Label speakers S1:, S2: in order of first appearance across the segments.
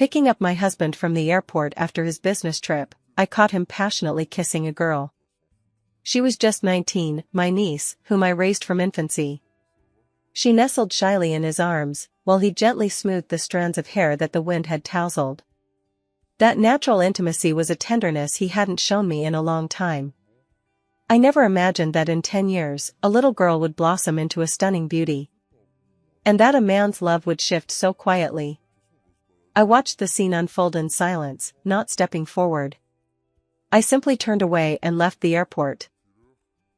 S1: Picking up my husband from the airport after his business trip, I caught him passionately kissing a girl. She was just 19, my niece, whom I raised from infancy. She nestled shyly in his arms, while he gently smoothed the strands of hair that the wind had tousled. That natural intimacy was a tenderness he hadn't shown me in a long time. I never imagined that in 10 years, a little girl would blossom into a stunning beauty. And that a man's love would shift so quietly. I watched the scene unfold in silence, not stepping forward. I simply turned away and left the airport.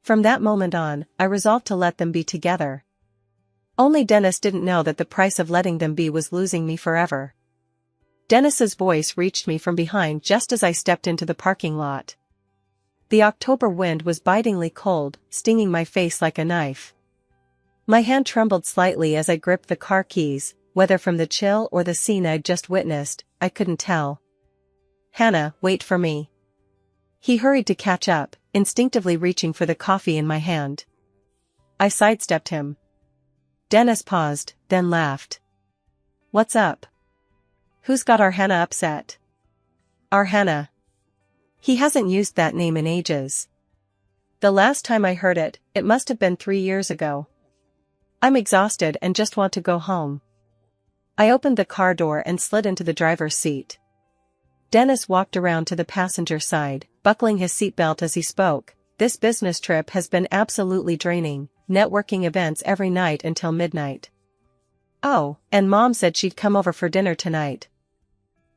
S1: From that moment on, I resolved to let them be together. Only Dennis didn't know that the price of letting them be was losing me forever. Dennis's voice reached me from behind just as I stepped into the parking lot. The October wind was bitingly cold, stinging my face like a knife. My hand trembled slightly as I gripped the car keys, whether from the chill or the scene I'd just witnessed, I couldn't tell. "Hannah, wait for me." He hurried to catch up, instinctively reaching for the coffee in my hand. I sidestepped him. Dennis paused, then laughed. "What's up? Who's got our Hannah upset?" "Our Hannah." He hasn't used that name in ages. The last time I heard it, it must have been 3 years ago. I'm exhausted and just want to go home. I opened the car door and slid into the driver's seat. Dennis walked around to the passenger side, buckling his seatbelt as he spoke. "This business trip has been absolutely draining, networking events every night until midnight. Oh, and Mom said she'd come over for dinner tonight.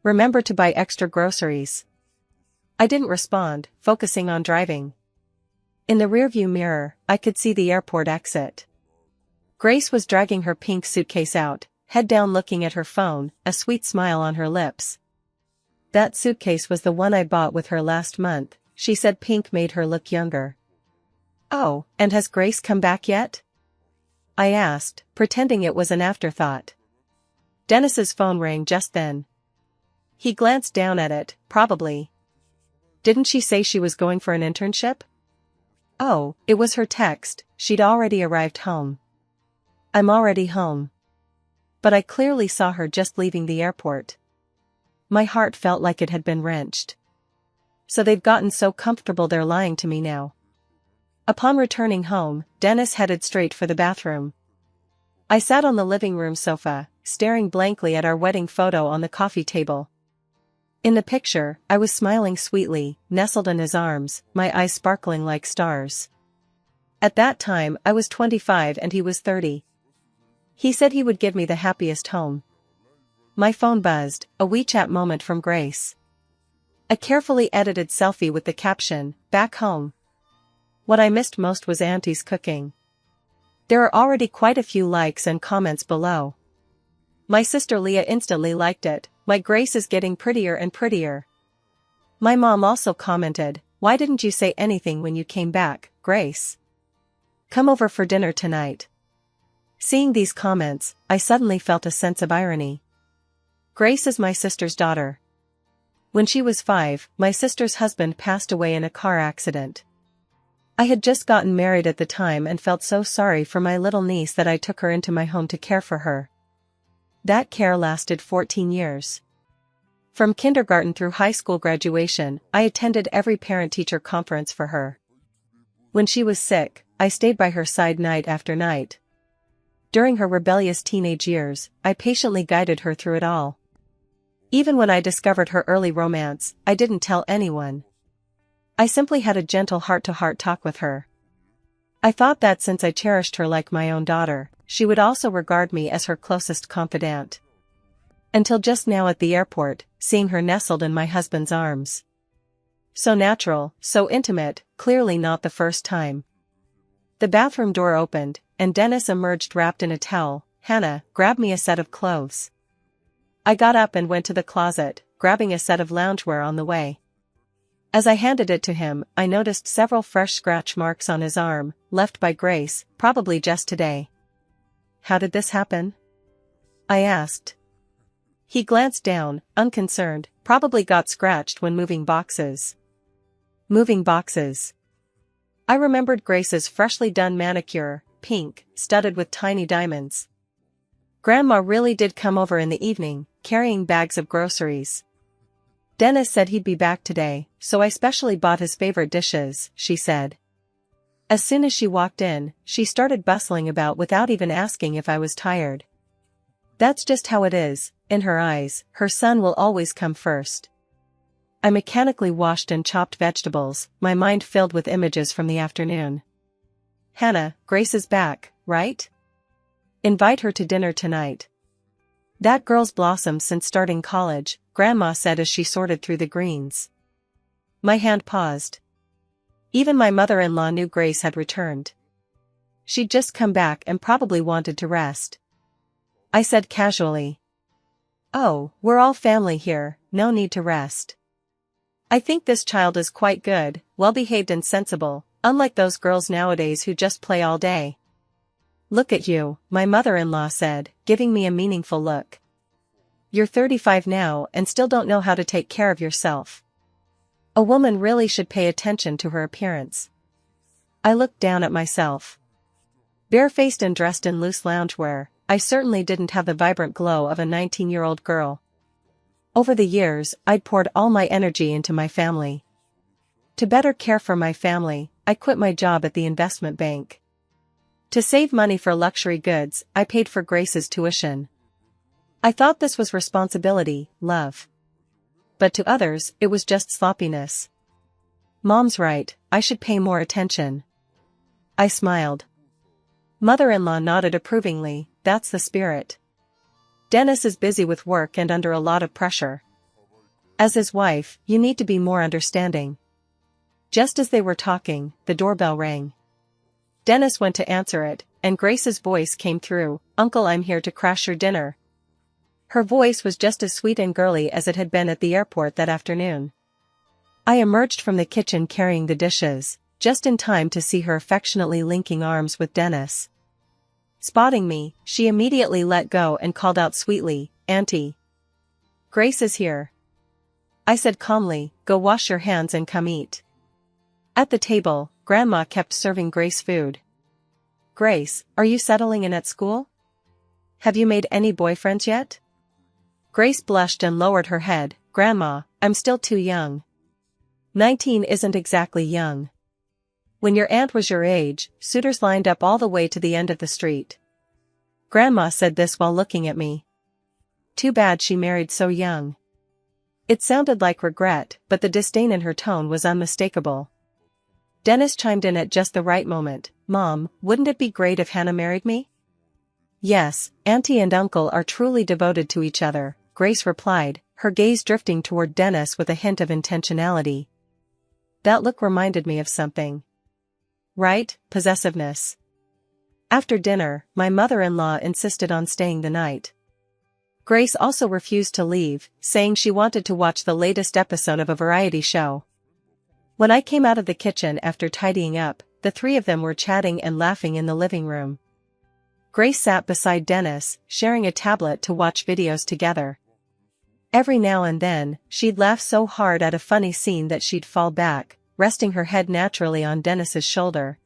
S1: Remember to buy extra groceries." I didn't respond, focusing on driving. In the rearview mirror, I could see the airport exit. Grace was dragging her pink suitcase out, head down looking at her phone, a sweet smile on her lips. "That suitcase was the one I bought with her last month," she said. Pink made her look younger. "Oh, and has Grace come back yet?" I asked, pretending it was an afterthought. Dennis's phone rang just then. He glanced down at it. "Probably. Didn't she say she was going for an internship?" "Oh, it was her text, she'd already arrived home." "I'm already home." But I clearly saw her just leaving the airport. My heart felt like it had been wrenched. So they've gotten so comfortable they're lying to me now. Upon returning home, Dennis headed straight for the bathroom. I sat on the living room sofa, staring blankly at our wedding photo on the coffee table. In the picture, I was smiling sweetly, nestled in his arms, my eyes sparkling like stars. At that time I was 25 and he was 30. He said he would give me the happiest home. My phone buzzed, a WeChat moment from Grace. A carefully edited selfie with the caption, "Back home." What I missed most was Auntie's cooking. There are already quite a few likes and comments below. My sister Leah instantly liked it. "My Grace is getting prettier and prettier." My mom also commented, "Why didn't you say anything when you came back, Grace? Come over for dinner tonight." Seeing these comments, I suddenly felt a sense of irony. Grace is my sister's daughter. When she was 5, my sister's husband passed away in a car accident. I had just gotten married at the time and felt so sorry for my little niece that I took her into my home to care for her. That care lasted 14 years. From kindergarten through high school graduation, I attended every parent-teacher conference for her. When she was sick, I stayed by her side night after night. During her rebellious teenage years, I patiently guided her through it all. Even when I discovered her early romance, I didn't tell anyone. I simply had a gentle heart-to-heart talk with her. I thought that since I cherished her like my own daughter, she would also regard me as her closest confidant. Until just now at the airport, seeing her nestled in my husband's arms. So natural, so intimate, clearly not the first time. The bathroom door opened, and Dennis emerged wrapped in a towel. "Hannah, grab me a set of clothes." I got up and went to the closet, grabbing a set of loungewear on the way. As I handed it to him, I noticed several fresh scratch marks on his arm, left by Grace, probably just today. "How did this happen?" I asked. He glanced down, unconcerned. "Probably got scratched when moving boxes." Moving boxes. I remembered Grace's freshly done manicure, pink, studded with tiny diamonds. Grandma really did come over in the evening, carrying bags of groceries. Dennis said he'd be back today, so I specially bought his favorite dishes, she said. As soon as she walked in, she started bustling about without even asking if I was tired. That's just how it is. In her eyes, her son will always come first. I mechanically washed and chopped vegetables, my mind filled with images from the afternoon. Hannah, Grace is back, right? Invite her to dinner tonight. That girl's blossomed since starting college, Grandma said as she sorted through the greens. My hand paused. Even my mother-in-law knew Grace had returned. She'd just come back and probably wanted to rest. I said casually. Oh, we're all family here, no need to rest. I think this child is quite good, well-behaved and sensible, unlike those girls nowadays who just play all day. Look at you, my mother-in-law said, giving me a meaningful look. You're 35 now and still don't know how to take care of yourself. A woman really should pay attention to her appearance. I looked down at myself. Barefaced and dressed in loose loungewear, I certainly didn't have the vibrant glow of a 19-year-old girl. Over the years, I'd poured all my energy into my family. To better care for my family, I quit my job at the investment bank. To save money for luxury goods, I paid for Grace's tuition. I thought this was responsibility, love. But to others, it was just sloppiness. Mom's right, I should pay more attention. I smiled. Mother-in-law nodded approvingly, that's the spirit. Dennis is busy with work and under a lot of pressure. As his wife, you need to be more understanding. Just as they were talking, the doorbell rang. Dennis went to answer it, and Grace's voice came through, Uncle, I'm here to crash your dinner. Her voice was just as sweet and girly as it had been at the airport that afternoon. I emerged from the kitchen carrying the dishes, just in time to see her affectionately linking arms with Dennis. Spotting me, she immediately let go and called out sweetly, Auntie. Grace is here. I said calmly, go wash your hands and come eat. At the table, Grandma kept serving Grace food. Grace, are you settling in at school? Have you made any boyfriends yet? Grace blushed and lowered her head, Grandma, I'm still too young. 19 isn't exactly young. When your aunt was your age, suitors lined up all the way to the end of the street. Grandma said this while looking at me. Too bad she married so young. It sounded like regret, but the disdain in her tone was unmistakable. Dennis chimed in at just the right moment, Mom, wouldn't it be great if Hannah married me? Yes, Auntie and Uncle are truly devoted to each other, Grace replied, her gaze drifting toward Dennis with a hint of intentionality. That look reminded me of something. Right, possessiveness. After dinner, my mother-in-law insisted on staying the night. Grace also refused to leave, saying she wanted to watch the latest episode of a variety show. When I came out of the kitchen after tidying up, the three of them were chatting and laughing in the living room. Grace sat beside Dennis, sharing a tablet to watch videos together. Every now and then, she'd laugh so hard at a funny scene that she'd fall back, resting her head naturally on Dennis's shoulder.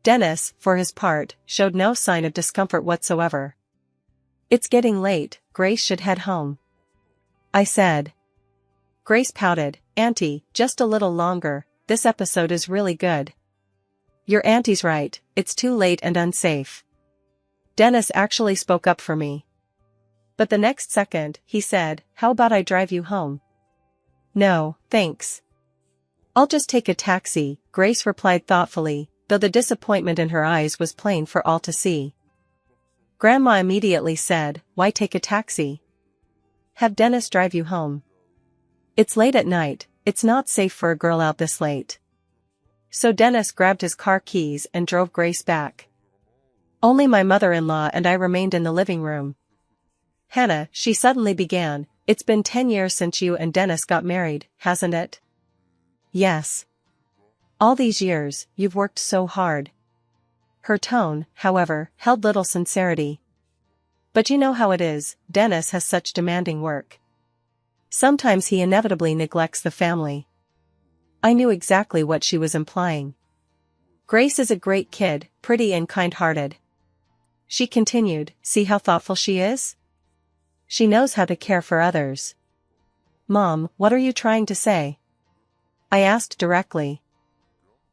S1: Dennis, for his part, showed no sign of discomfort whatsoever. It's getting late, Grace should head home. I said. Grace pouted, Auntie, just a little longer, this episode is really good. Your auntie's right, it's too late and unsafe. Dennis actually spoke up for me. But the next second, he said, how about I drive you home? No, thanks. I'll just take a taxi, Grace replied thoughtfully, though the disappointment in her eyes was plain for all to see. Grandma immediately said, why take a taxi? Have Dennis drive you home. It's late at night, it's not safe for a girl out this late. So Dennis grabbed his car keys and drove Grace back. Only my mother-in-law and I remained in the living room. Hannah, she suddenly began, it's been 10 years since you and Dennis got married, hasn't it? Yes. All these years, you've worked so hard. Her tone, however, held little sincerity. But you know how it is, Dennis has such demanding work. Sometimes he inevitably neglects the family. I knew exactly what she was implying. Grace is a great kid, pretty and kind-hearted. She continued, see how thoughtful she is? She knows how to care for others. Mom, what are you trying to say? I asked directly.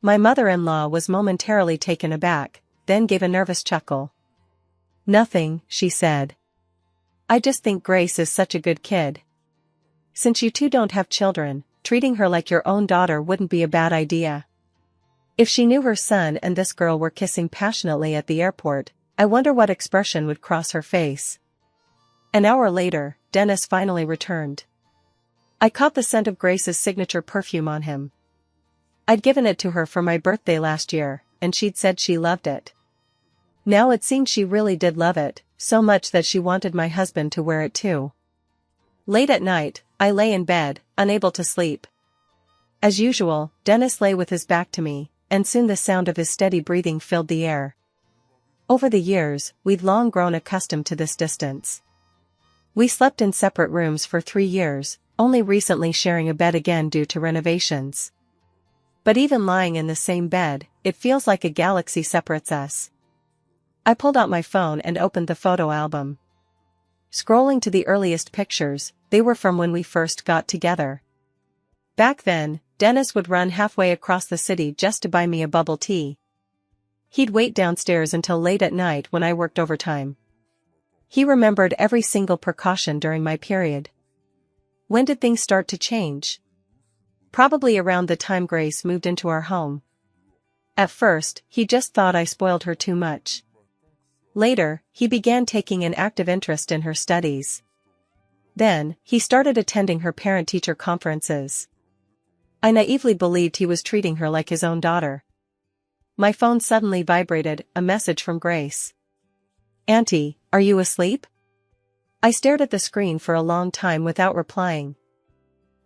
S1: My mother-in-law was momentarily taken aback, then gave a nervous chuckle. Nothing, she said. I just think Grace is such a good kid. Since you two don't have children, treating her like your own daughter wouldn't be a bad idea. If she knew her son and this girl were kissing passionately at the airport, I wonder what expression would cross her face. An hour later, Dennis finally returned. I caught the scent of Grace's signature perfume on him. I'd given it to her for my birthday last year, and she'd said she loved it. Now it seemed she really did love it, so much that she wanted my husband to wear it too. Late at night, I lay in bed, unable to sleep. As usual, Dennis lay with his back to me, and soon the sound of his steady breathing filled the air. Over the years, we'd long grown accustomed to this distance. We slept in separate rooms for 3 years, only recently sharing a bed again due to renovations. But even lying in the same bed, it feels like a galaxy separates us. I pulled out my phone and opened the photo album. Scrolling to the earliest pictures, they were from when we first got together. Back then, Dennis would run halfway across the city just to buy me a bubble tea. He'd wait downstairs until late at night when I worked overtime. He remembered every single precaution during my period. When did things start to change? Probably around the time Grace moved into our home. At first, he just thought I spoiled her too much. Later, he began taking an active interest in her studies. Then, he started attending her parent-teacher conferences. I naively believed he was treating her like his own daughter. My phone suddenly vibrated, a message from Grace. Auntie, are you asleep? I stared at the screen for a long time without replying.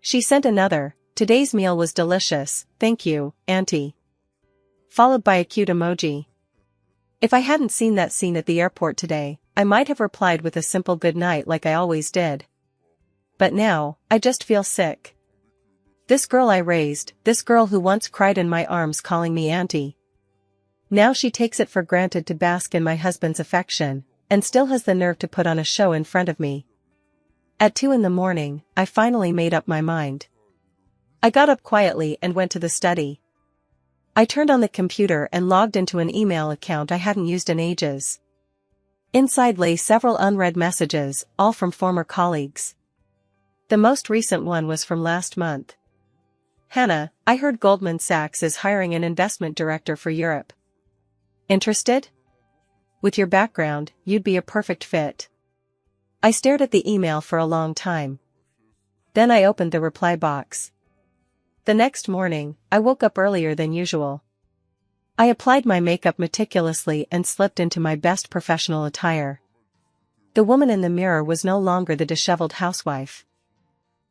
S1: She sent another, today's meal was delicious, thank you, Auntie. Followed by a cute emoji. If I hadn't seen that scene at the airport today, I might have replied with a simple good night like I always did. But now, I just feel sick. This girl I raised, this girl who once cried in my arms calling me auntie. Now she takes it for granted to bask in my husband's affection, and still has the nerve to put on a show in front of me. At 2 in the morning, I finally made up my mind. I got up quietly and went to the study. I turned on the computer and logged into an email account I hadn't used in ages. Inside lay several unread messages, all from former colleagues. The most recent one was from last month. Hannah, I heard Goldman Sachs is hiring an investment director for Europe. Interested? With your background, you'd be a perfect fit. I stared at the email for a long time. Then I opened the reply box. The next morning, I woke up earlier than usual. I applied my makeup meticulously and slipped into my best professional attire. The woman in the mirror was no longer the disheveled housewife.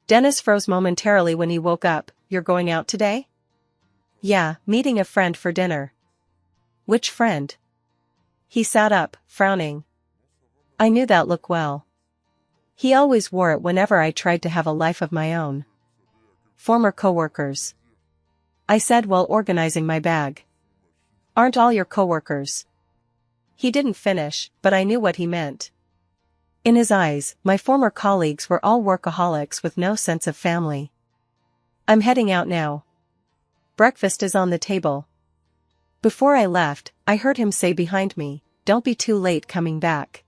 S1: Dennis froze momentarily when he woke up. You're going out today? Yeah, meeting a friend for dinner. Which friend? He sat up, frowning. I knew that look well. He always wore it whenever I tried to have a life of my own. Former coworkers. I said while organizing my bag. Aren't all your coworkers? He didn't finish, but I knew what he meant. In his eyes, my former colleagues were all workaholics with no sense of family. I'm heading out now. Breakfast is on the table. Before I left, I heard him say behind me, don't be too late coming back.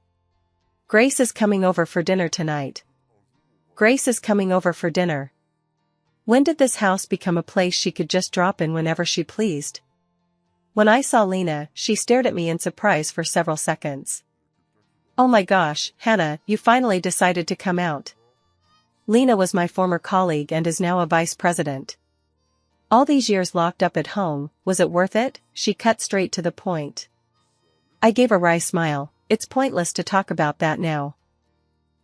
S1: Grace is coming over for dinner tonight. Grace is coming over for dinner. When did this house become a place she could just drop in whenever she pleased? When I saw Lena, she stared at me in surprise for several seconds. Oh my gosh, Hannah, you finally decided to come out. Lena was my former colleague and is now a vice president. All these years locked up at home, was it worth it? She cut straight to the point. I gave a wry smile. It's pointless to talk about that now.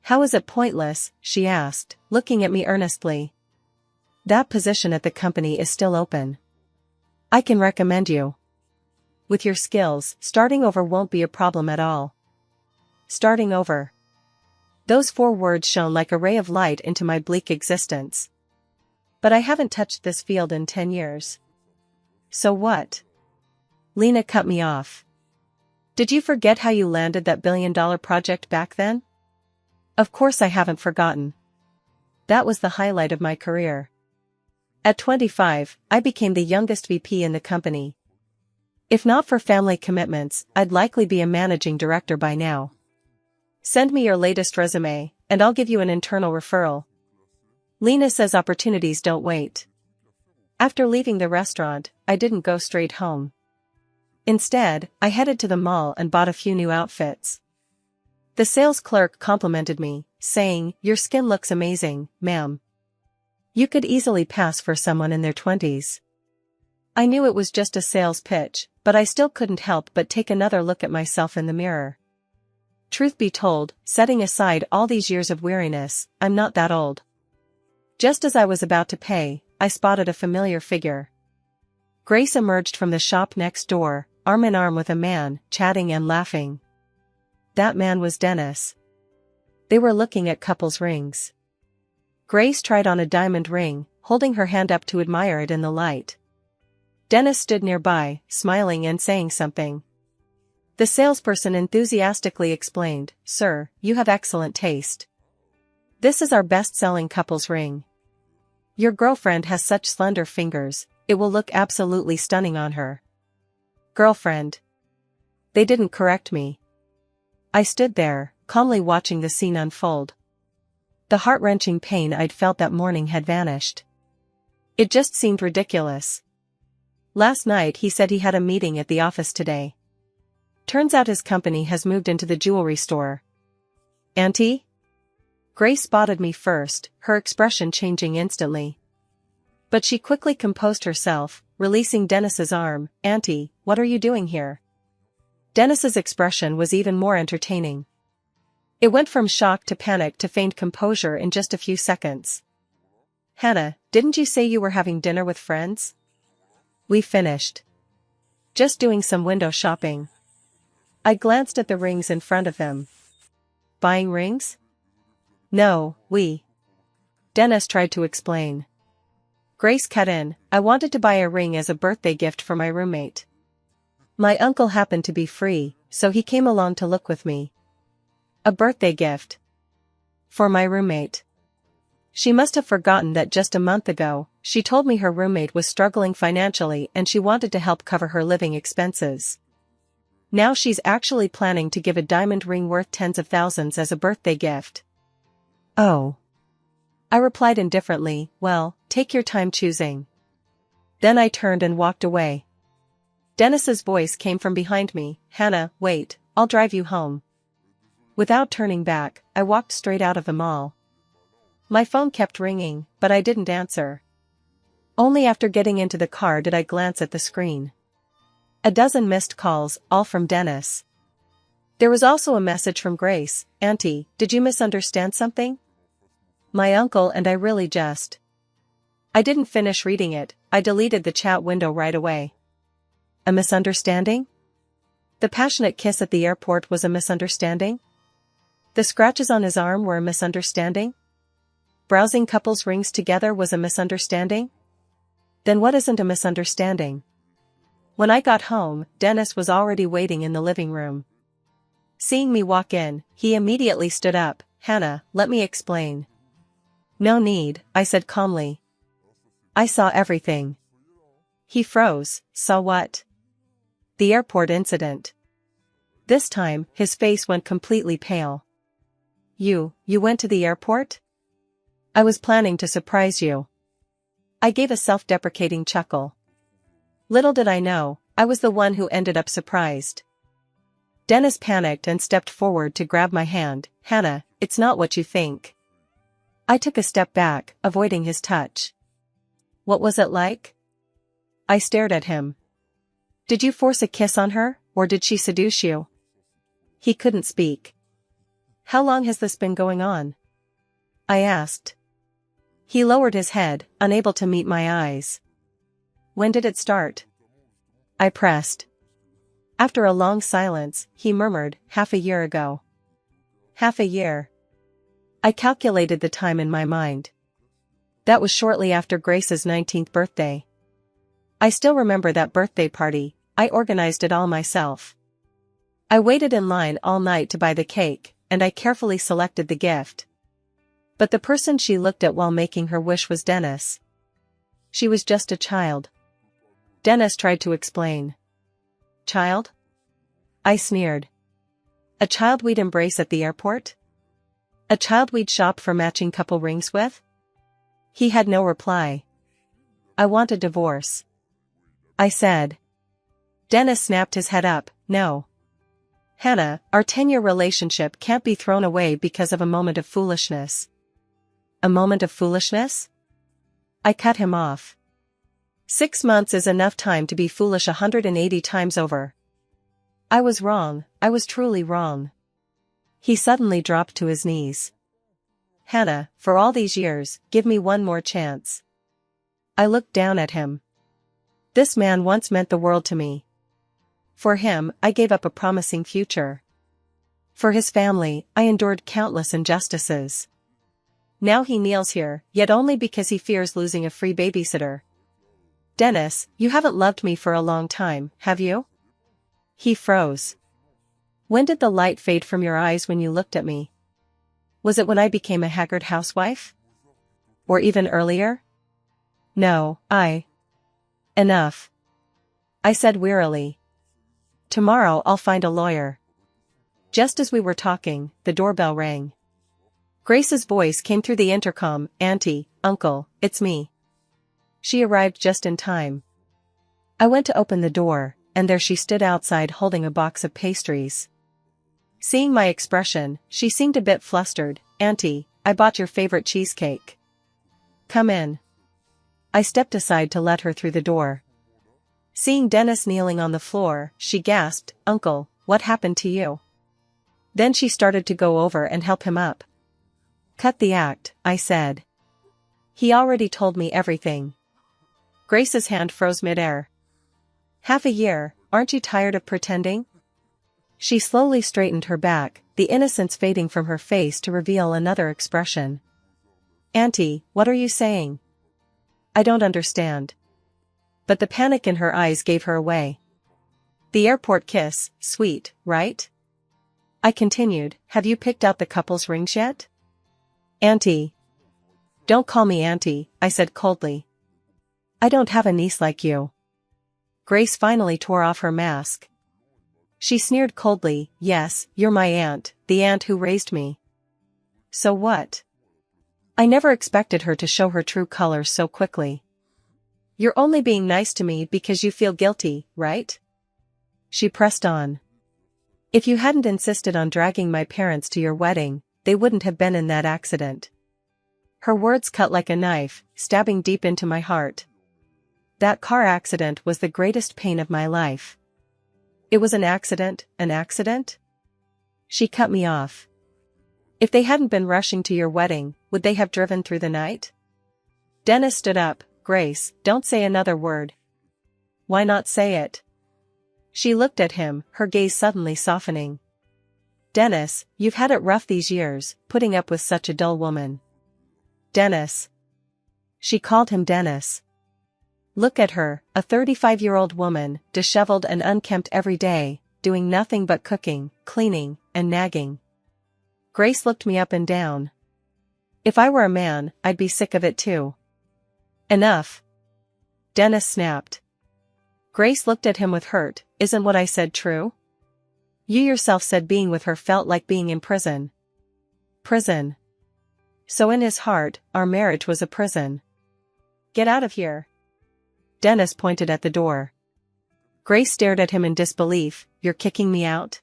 S1: How is it pointless? She asked, looking at me earnestly. That position at the company is still open. I can recommend you. With your skills, starting over won't be a problem at all. Starting over. Those 4 words shone like a ray of light into my bleak existence. But I haven't touched this field in 10 years. So what? Lena cut me off. Did you forget how you landed that billion-dollar project back then? Of course I haven't forgotten. That was the highlight of my career. At 25, I became the youngest VP in the company. If not for family commitments, I'd likely be a managing director by now. Send me your latest resume, and I'll give you an internal referral. Lena says opportunities don't wait. After leaving the restaurant, I didn't go straight home. Instead, I headed to the mall and bought a few new outfits. The sales clerk complimented me, saying, "Your skin looks amazing, ma'am. You could easily pass for someone in their 20s. I knew it was just a sales pitch, but I still couldn't help but take another look at myself in the mirror. Truth be told, setting aside all these years of weariness, I'm not that old. Just as I was about to pay, I spotted a familiar figure. Grace emerged from the shop next door, arm in arm with a man, chatting and laughing. That man was Dennis. They were looking at couples' rings. Grace tried on a diamond ring, holding her hand up to admire it in the light. Dennis stood nearby, smiling and saying something. The salesperson enthusiastically explained, "Sir, you have excellent taste. This is our best-selling couple's ring. Your girlfriend has such slender fingers, it will look absolutely stunning on her." Girlfriend. They didn't correct me. I stood there, calmly watching the scene unfold. The heart-wrenching pain I'd felt that morning had vanished. It just seemed ridiculous. Last night he said he had a meeting at the office today. Turns out his company has moved into the jewelry store. "Auntie?" Grace spotted me first, her expression changing instantly. But she quickly composed herself, releasing Dennis's arm. "Auntie, what are you doing here?" Dennis's expression was even more entertaining. It went from shock to panic to feigned composure in just a few seconds. "Hannah, didn't you say you were having dinner with friends?" "We finished. Just doing some window shopping." I glanced at the rings in front of them. "Buying rings?" "No, Dennis tried to explain. Grace cut in, "I wanted to buy a ring as a birthday gift for my roommate. My uncle happened to be free, so he came along to look with me." A birthday gift. For my roommate. She must have forgotten that just a month ago, she told me her roommate was struggling financially and she wanted to help cover her living expenses. Now she's actually planning to give a diamond ring worth tens of thousands as a birthday gift. "Oh." I replied indifferently, "Well, take your time choosing." Then I turned and walked away. Dennis's voice came from behind me, "Hannah, wait, I'll drive you home." Without turning back, I walked straight out of the mall. My phone kept ringing, but I didn't answer. Only after getting into the car did I glance at the screen. A dozen missed calls, all from Dennis. There was also a message from Grace, "Auntie, did you misunderstand something? My uncle and I really just..." I didn't finish reading it, I deleted the chat window right away. A misunderstanding? The passionate kiss at the airport was a misunderstanding? The scratches on his arm were a misunderstanding? Browsing couples' rings together was a misunderstanding? Then what isn't a misunderstanding? When I got home, Dennis was already waiting in the living room. Seeing me walk in, he immediately stood up. "Hannah, let me explain." "No need," I said calmly. "I saw everything." He froze. "Saw what?" "The airport incident." This time, his face went completely pale. You went to the airport?" "I was planning to surprise you." I gave a self-deprecating chuckle. Little did I know, I was the one who ended up surprised. Dennis panicked and stepped forward to grab my hand. "Hannah, it's not what you think." I took a step back, avoiding his touch. "What was it like?" I stared at him. "Did you force a kiss on her, or did she seduce you?" He couldn't speak. "How long has this been going on?" I asked. He lowered his head, unable to meet my eyes. "When did it start?" I pressed. After a long silence, he murmured, "Half a year ago." Half a year. I calculated the time in my mind. That was shortly after Grace's 19th birthday. I still remember that birthday party, I organized it all myself. I waited in line all night to buy the cake, and I carefully selected the gift. But the person she looked at while making her wish was Dennis. She was just a child. Dennis tried to explain. Child? I sneered. A child we'd embrace at the airport? A child we'd shop for matching couple rings with? He had no reply. I want a divorce, I said. Dennis snapped his head up. No. Hannah, our 10-year relationship can't be thrown away because of a moment of foolishness. A moment of foolishness? I cut him off. 6 months is enough time to be foolish 180 times over. I was wrong, I was truly wrong. He suddenly dropped to his knees. Hannah, for all these years, give me one more chance. I looked down at him. This man once meant the world to me. For him, I gave up a promising future. For his family, I endured countless injustices. Now he kneels here, yet only because he fears losing a free babysitter. Dennis, you haven't loved me for a long time, have you? He froze. When did the light fade from your eyes when you looked at me? Was it when I became a haggard housewife? Or even earlier? No, Enough. I said wearily. Tomorrow I'll find a lawyer. Just as we were talking, the doorbell rang. Grace's voice came through the intercom. Auntie, Uncle, it's me. She arrived just in time. I went to open the door, and there she stood outside holding a box of pastries. Seeing my expression, she seemed a bit flustered. Auntie, I bought your favorite cheesecake. Come in. I stepped aside to let her through the door. Seeing Dennis kneeling on the floor, she gasped, Uncle, what happened to you? Then she started to go over and help him up. Cut the act, I said. He already told me everything. Grace's hand froze midair. Half a year, aren't you tired of pretending? She slowly straightened her back, the innocence fading from her face to reveal another expression. Auntie, what are you saying? I don't understand. But the panic in her eyes gave her away. The airport kiss, sweet, right? I continued, have you picked out the couple's rings yet? Auntie. Don't call me auntie, I said coldly. I don't have a niece like you. Grace finally tore off her mask. She sneered coldly, yes, you're my aunt, the aunt who raised me. So what? I never expected her to show her true colors so quickly. You're only being nice to me because you feel guilty, right? She pressed on. If you hadn't insisted on dragging my parents to your wedding, they wouldn't have been in that accident. Her words cut like a knife, stabbing deep into my heart. That car accident was the greatest pain of my life. It was an accident, an accident? She cut me off. If they hadn't been rushing to your wedding, would they have driven through the night? Dennis stood up. Grace, don't say another word. Why not say it? She looked at him, her gaze suddenly softening. Dennis, you've had it rough these years, putting up with such a dull woman. Dennis. She called him Dennis. Look at her, a 35-year-old woman, disheveled and unkempt every day, doing nothing but cooking, cleaning, and nagging. Grace looked me up and down. If I were a man, I'd be sick of it too. Enough. Dennis snapped. Grace looked at him with hurt. Isn't what I said true? You yourself said being with her felt like being in prison. Prison. So in his heart, our marriage was a prison. Get out of here. Dennis pointed at the door. Grace stared at him in disbelief. You're kicking me out?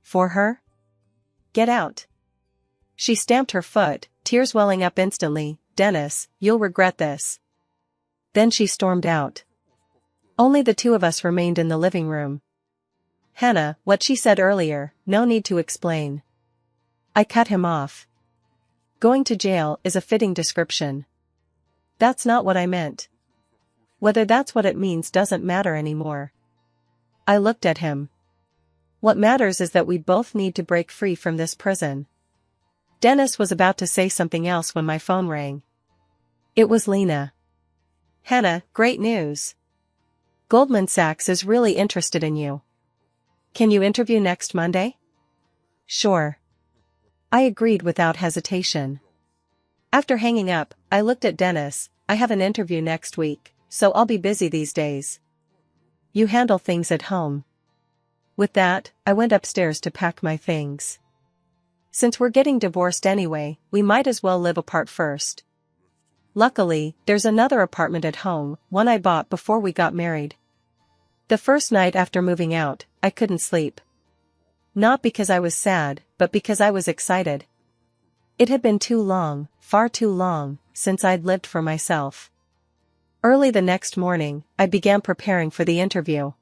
S1: For her? Get out. She stamped her foot, tears welling up instantly. Dennis, you'll regret this. Then she stormed out. Only the two of us remained in the living room. Hannah, what she said earlier, no need to explain. I cut him off. Going to jail is a fitting description. That's not what I meant. Whether that's what it means doesn't matter anymore. I looked at him. What matters is that we both need to break free from this prison. Dennis was about to say something else when my phone rang. It was Lena. Hannah, great news. Goldman Sachs is really interested in you. Can you interview next Monday? Sure. I agreed without hesitation. After hanging up, I looked at Dennis. I have an interview next week, so I'll be busy these days. You handle things at home. With that, I went upstairs to pack my things. Since we're getting divorced anyway, we might as well live apart first. Luckily, there's another apartment at home, one I bought before we got married. The first night after moving out, I couldn't sleep. Not because I was sad, but because I was excited. It had been too long, far too long, since I'd lived for myself. Early the next morning, I began preparing for the interview.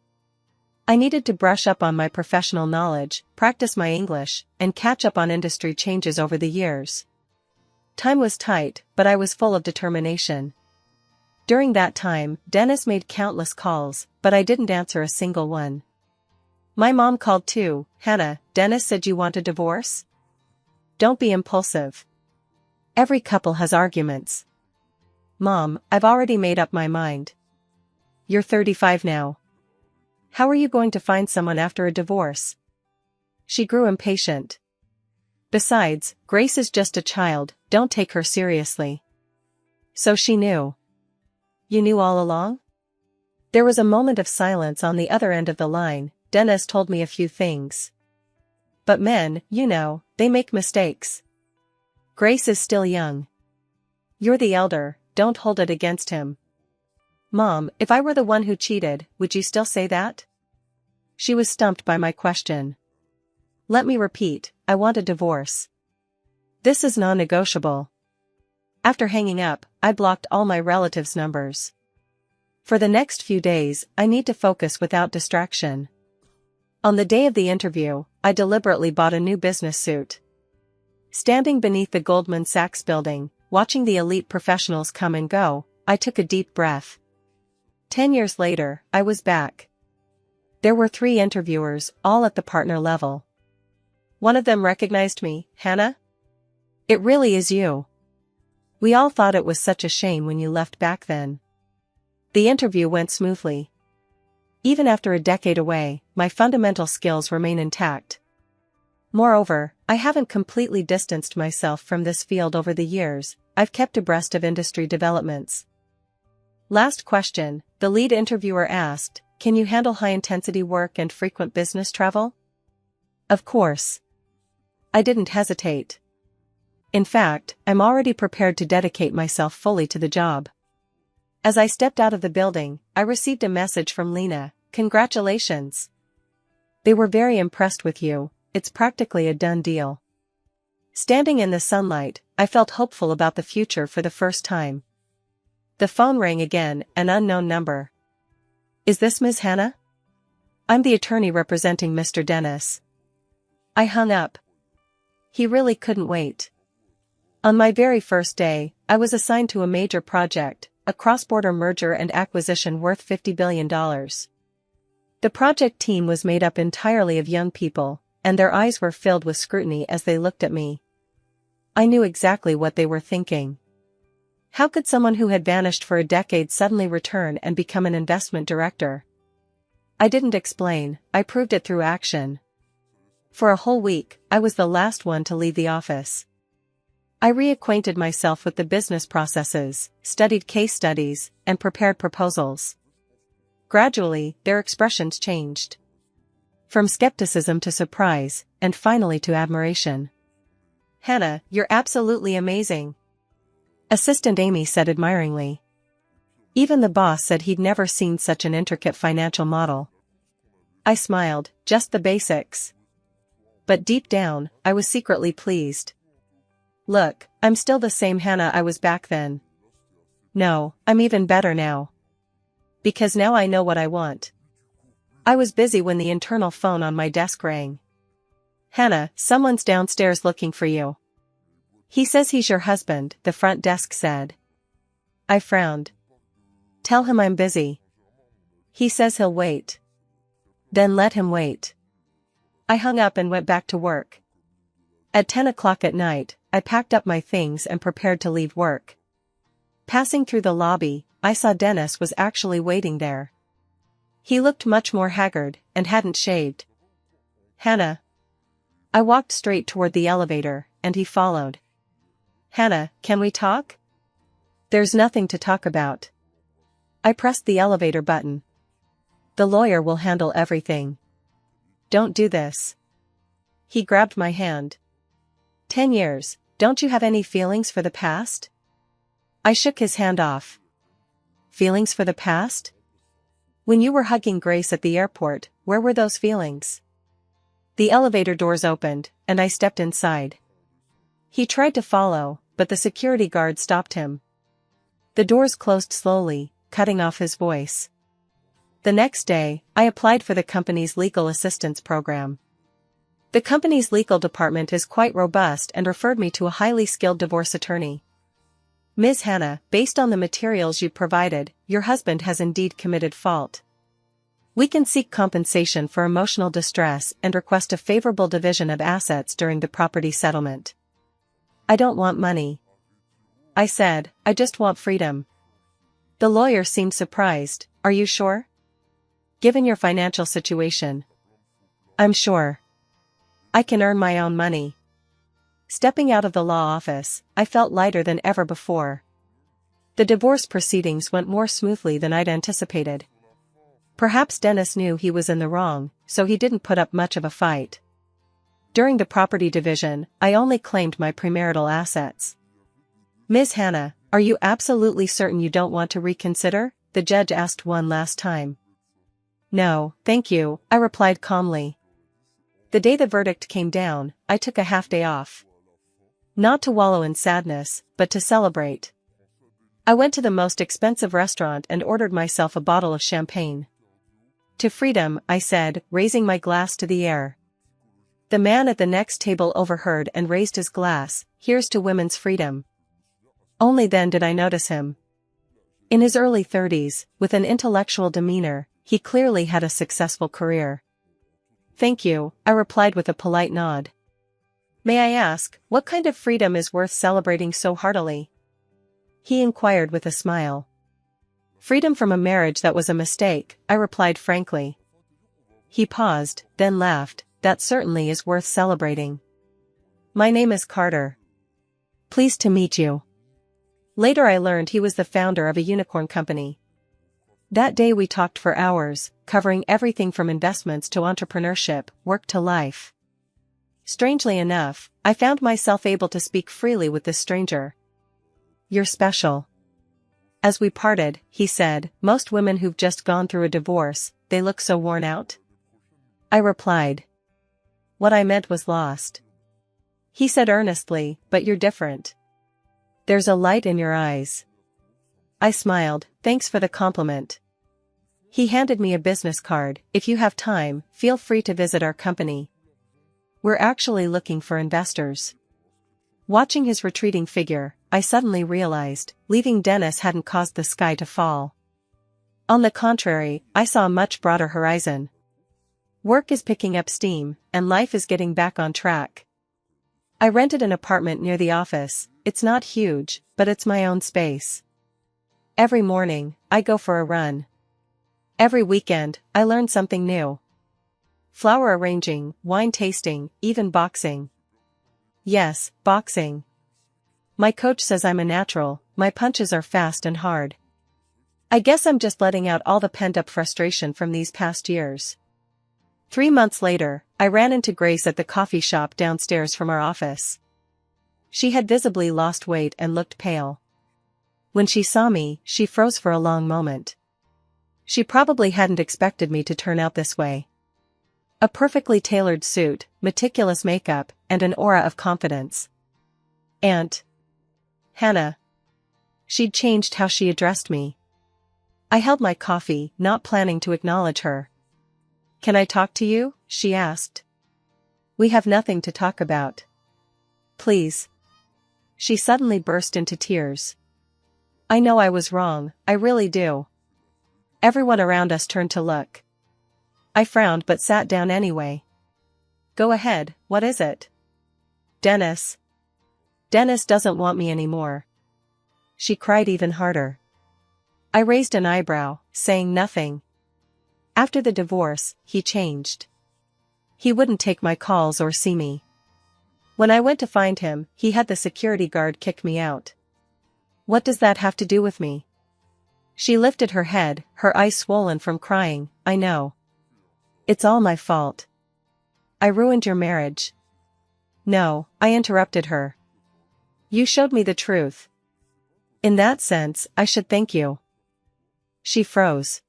S1: I needed to brush up on my professional knowledge, practice my English, and catch up on industry changes over the years. Time was tight, but I was full of determination. During that time, Dennis made countless calls, but I didn't answer a single one. My mom called too. Hannah, Dennis said you want a divorce? Don't be impulsive. Every couple has arguments. Mom, I've already made up my mind. You're 35 now. How are you going to find someone after a divorce? She grew impatient. Besides, Grace is just a child, don't take her seriously. So she knew. You knew all along? There was a moment of silence on the other end of the line. Dennis told me a few things. But men, you know, they make mistakes. Grace is still young. You're the elder, don't hold it against him. Mom, if I were the one who cheated, would you still say that? She was stumped by my question. Let me repeat, I want a divorce. This is non-negotiable. After hanging up, I blocked all my relatives' numbers. For the next few days, I need to focus without distraction. On the day of the interview, I deliberately bought a new business suit. Standing beneath the Goldman Sachs building, watching the elite professionals come and go, I took a deep breath. 10 years later, I was back. There were 3 interviewers, all at the partner level. One of them recognized me. Hannah? It really is you. We all thought it was such a shame when you left back then. The interview went smoothly. Even after a decade away, my fundamental skills remain intact. Moreover, I haven't completely distanced myself from this field over the years. I've kept abreast of industry developments. Last question, the lead interviewer asked, can you handle high-intensity work and frequent business travel? Of course. I didn't hesitate. In fact, I'm already prepared to dedicate myself fully to the job. As I stepped out of the building, I received a message from Lena. Congratulations. They were very impressed with you, it's practically a done deal. Standing in the sunlight, I felt hopeful about the future for the first time. The phone rang again, an unknown number. Is this Ms. Hannah? I'm the attorney representing Mr. Dennis. I hung up. He really couldn't wait. On my very first day, I was assigned to a major project, a cross-border merger and acquisition worth $50 billion. The project team was made up entirely of young people, and their eyes were filled with scrutiny as they looked at me. I knew exactly what they were thinking. How could someone who had vanished for a decade suddenly return and become an investment director? I didn't explain, I proved it through action. For a whole week, I was the last one to leave the office. I reacquainted myself with the business processes, studied case studies, and prepared proposals. Gradually, their expressions changed. From skepticism to surprise, and finally to admiration. Hannah, you're absolutely amazing. Assistant Amy said admiringly. Even the boss said he'd never seen such an intricate financial model. I smiled, just the basics. But deep down, I was secretly pleased. Look, I'm still the same Hannah I was back then. No, I'm even better now. Because now I know what I want. I was busy when the internal phone on my desk rang. Hannah, someone's downstairs looking for you. He says he's your husband, the front desk said. I frowned. Tell him I'm busy. He says he'll wait. Then let him wait. I hung up and went back to work. At 10 o'clock at night, I packed up my things and prepared to leave work. Passing through the lobby, I saw Dennis was actually waiting there. He looked much more haggard, and hadn't shaved. Hannah. I walked straight toward the elevator, and he followed. Hannah, can we talk? There's nothing to talk about. I pressed the elevator button. The lawyer will handle everything. Don't do this. He grabbed my hand. 10 years, don't you have any feelings for the past? I shook his hand off. Feelings for the past? When you were hugging Grace at the airport, where were those feelings? The elevator doors opened, and I stepped inside. He tried to follow, but the security guard stopped him. The doors closed slowly, cutting off his voice. The next day, I applied for the company's legal assistance program. The company's legal department is quite robust and referred me to a highly skilled divorce attorney. Ms. Hannah, based on the materials you provided, your husband has indeed committed fault. We can seek compensation for emotional distress and request a favorable division of assets during the property settlement. I don't want money. I said, I just want freedom. The lawyer seemed surprised. Are you sure? Given your financial situation. I'm sure. I can earn my own money. Stepping out of the law office, I felt lighter than ever before. The divorce proceedings went more smoothly than I'd anticipated. Perhaps Dennis knew he was in the wrong, so he didn't put up much of a fight. During the property division, I only claimed my premarital assets. Ms. Hannah, are you absolutely certain you don't want to reconsider? The judge asked one last time. No, thank you, I replied calmly. The day the verdict came down, I took a half-day off. Not to wallow in sadness, but to celebrate. I went to the most expensive restaurant and ordered myself a bottle of champagne. To freedom, I said, raising my glass to the air. The man at the next table overheard and raised his glass. Here's to women's freedom. Only then did I notice him. In his early 30s, with an intellectual demeanor, he clearly had a successful career. Thank you, I replied with a polite nod. May I ask, what kind of freedom is worth celebrating so heartily? He inquired with a smile. Freedom from a marriage that was a mistake, I replied frankly. He paused, then laughed. That certainly is worth celebrating. My name is Carter. Pleased to meet you. Later I learned he was the founder of a unicorn company. That day we talked for hours, covering everything from investments to entrepreneurship, work to life. Strangely enough, I found myself able to speak freely with this stranger. You're special. As we parted, he said, most women who've just gone through a divorce, they look so worn out. I replied. What I meant was lost. He said earnestly, but you're different. There's a light in your eyes. I smiled, thanks for the compliment. He handed me a business card. If you have time, feel free to visit our company. We're actually looking for investors. Watching his retreating figure, I suddenly realized, leaving Dennis hadn't caused the sky to fall. On the contrary, I saw a much broader horizon. Work is picking up steam, and life is getting back on track. I rented an apartment near the office. It's not huge, but it's my own space. Every morning, I go for a run. Every weekend, I learn something new. Flower arranging, wine tasting, even boxing. Yes, boxing. My coach says I'm a natural, my punches are fast and hard. I guess I'm just letting out all the pent-up frustration from these past years. 3 months later, I ran into Grace at the coffee shop downstairs from our office. She had visibly lost weight and looked pale. When she saw me, she froze for a long moment. She probably hadn't expected me to turn out this way. A perfectly tailored suit, meticulous makeup, and an aura of confidence. Aunt Hannah. She'd changed how she addressed me. I held my coffee, not planning to acknowledge her. Can I talk to you? She asked. We have nothing to talk about. Please. She suddenly burst into tears. I know I was wrong, I really do. Everyone around us turned to look. I frowned but sat down anyway. Go ahead, what is it? Dennis. Dennis doesn't want me anymore. She cried even harder. I raised an eyebrow, saying nothing. After the divorce, he changed. He wouldn't take my calls or see me. When I went to find him, he had the security guard kick me out. What does that have to do with me? She lifted her head, her eyes swollen from crying. I know. It's all my fault. I ruined your marriage. No, I interrupted her. You showed me the truth. In that sense, I should thank you. She froze.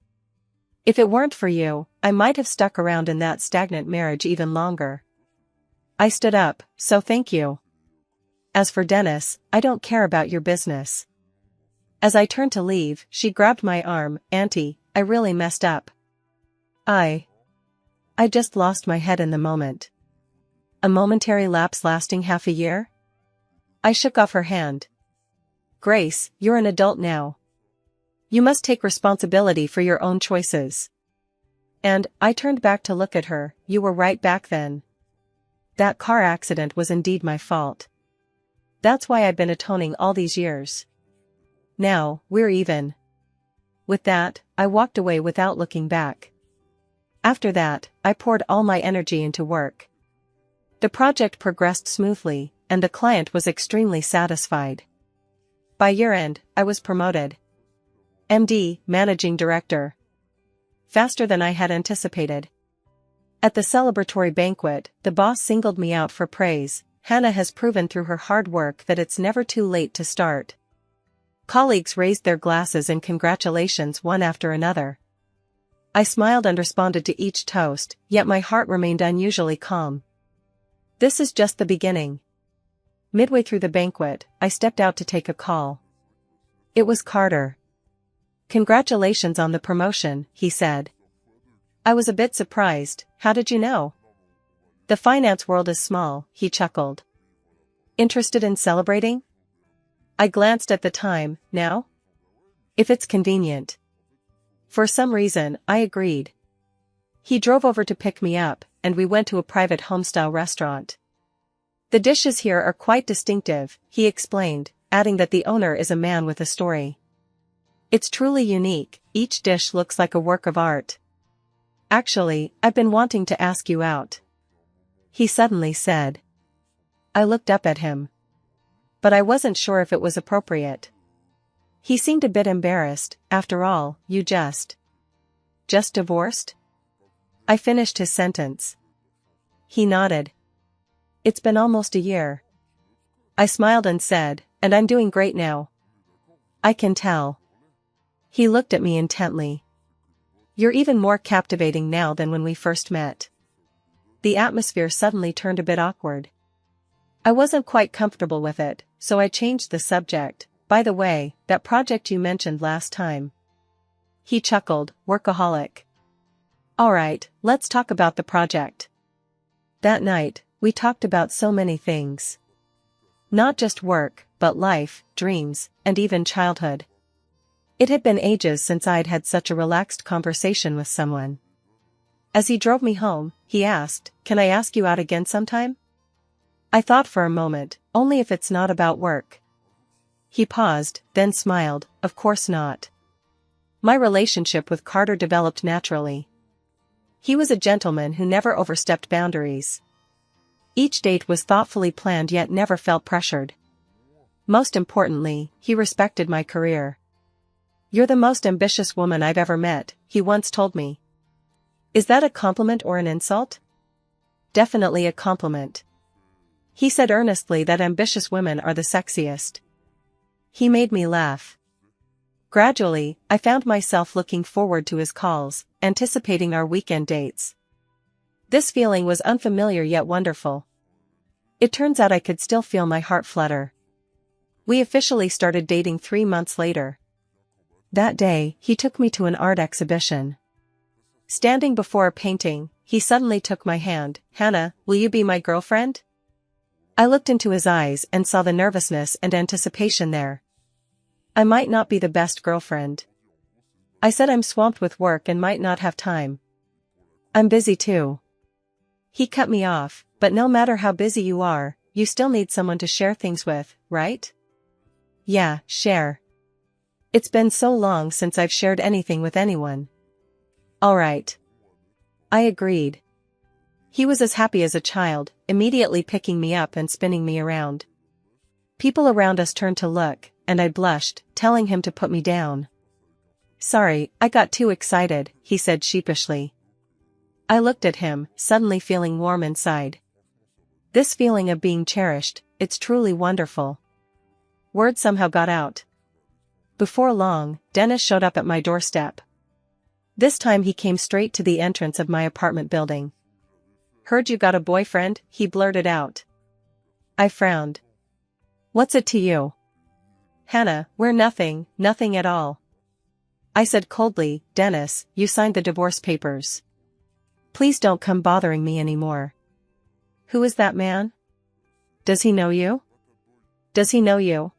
S1: If it weren't for you, I might have stuck around in that stagnant marriage even longer. I stood up, so thank you. As for Dennis, I don't care about your business. As I turned to leave, she grabbed my arm. Auntie, I really messed up. I just lost my head in the moment. A momentary lapse lasting half a year? I shook off her hand. Grace, you're an adult now. You must take responsibility for your own choices. And, I turned back to look at her. You were right back then. That car accident was indeed my fault. That's why I've been atoning all these years. Now, we're even. With that, I walked away without looking back. After that, I poured all my energy into work. The project progressed smoothly, and the client was extremely satisfied. By year-end, I was promoted. MD, Managing Director. Faster than I had anticipated. At the celebratory banquet, the boss singled me out for praise. Hannah has proven through her hard work that it's never too late to start. Colleagues raised their glasses in congratulations one after another. I smiled and responded to each toast, yet my heart remained unusually calm. This is just the beginning. Midway through the banquet, I stepped out to take a call. It was Carter. Congratulations on the promotion, he said. I was a bit surprised. How did you know? The finance world is small, he chuckled. Interested in celebrating? I glanced at the time. Now? If it's convenient. For some reason, I agreed. He drove over to pick me up, and we went to a private home-style restaurant. The dishes here are quite distinctive, he explained, adding that the owner is a man with a story. It's truly unique, each dish looks like a work of art. Actually, I've been wanting to ask you out. He suddenly said. I looked up at him. But I wasn't sure if it was appropriate. He seemed a bit embarrassed. After all, you just divorced? I finished his sentence. He nodded. It's been almost a year. I smiled and said, and I'm doing great now. I can tell. He looked at me intently. You're even more captivating now than when we first met. The atmosphere suddenly turned a bit awkward. I wasn't quite comfortable with it, so I changed the subject. By the way, that project you mentioned last time. He chuckled, workaholic. Alright, let's talk about the project. That night, we talked about so many things. Not just work, but life, dreams, and even childhood. It had been ages since I'd had such a relaxed conversation with someone. As he drove me home, he asked, Can I ask you out again sometime? I thought for a moment, only if it's not about work. He paused, then smiled, Of course not. My relationship with Carter developed naturally. He was a gentleman who never overstepped boundaries. Each date was thoughtfully planned yet never felt pressured. Most importantly, he respected my career. You're the most ambitious woman I've ever met, he once told me. Is that a compliment or an insult? Definitely a compliment. He said earnestly that ambitious women are the sexiest. He made me laugh. Gradually, I found myself looking forward to his calls, anticipating our weekend dates. This feeling was unfamiliar yet wonderful. It turns out I could still feel my heart flutter. We officially started dating 3 months later. That day, he took me to an art exhibition. Standing before a painting, he suddenly took my hand. Hannah, will you be my girlfriend? I looked into his eyes and saw the nervousness and anticipation there. I might not be the best girlfriend. I said I'm swamped with work and might not have time. I'm busy too. He cut me off, but no matter how busy you are, you still need someone to share things with, right? Yeah, share. It's been so long since I've shared anything with anyone. All right. I agreed. He was as happy as a child, immediately picking me up and spinning me around. People around us turned to look, and I blushed, telling him to put me down. "Sorry, I got too excited," he said sheepishly. I looked at him, suddenly feeling warm inside. This feeling of being cherished, it's truly wonderful. Word somehow got out. Before long, Dennis showed up at my doorstep. This time he came straight to the entrance of my apartment building. "Heard you got a boyfriend?" he blurted out. I frowned. "What's it to you?" "Hannah, we're nothing, nothing at all," I said coldly. "Dennis, you signed the divorce papers. Please don't come bothering me anymore." "Who is that man? Does he know you? Does he know you?"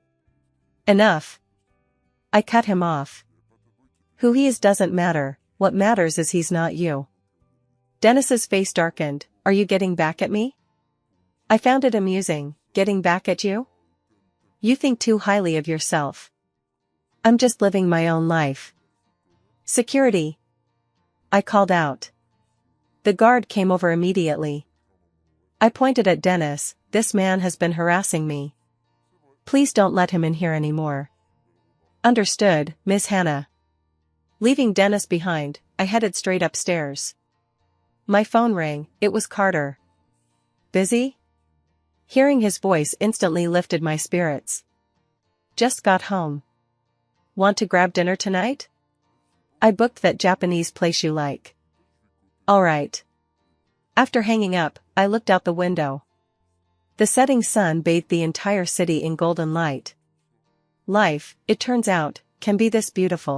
S1: "Enough." I cut him off. "Who he is doesn't matter, what matters is he's not you." Dennis's face darkened. "Are you getting back at me?" I found it amusing. "Getting back at you? You think too highly of yourself. I'm just living my own life." "Security!" I called out. The guard came over immediately. I pointed at Dennis. "This man has been harassing me. Please don't let him in here anymore." "Understood, Miss Hannah." Leaving Dennis behind, I headed straight upstairs. My phone rang. It was Carter. "Busy?" Hearing his voice instantly lifted my spirits. "Just got home. Want to grab dinner tonight? I booked that Japanese place you like." "All right." After hanging up, I looked out the window. The setting sun bathed the entire city in golden light. Life, it turns out, can be this beautiful.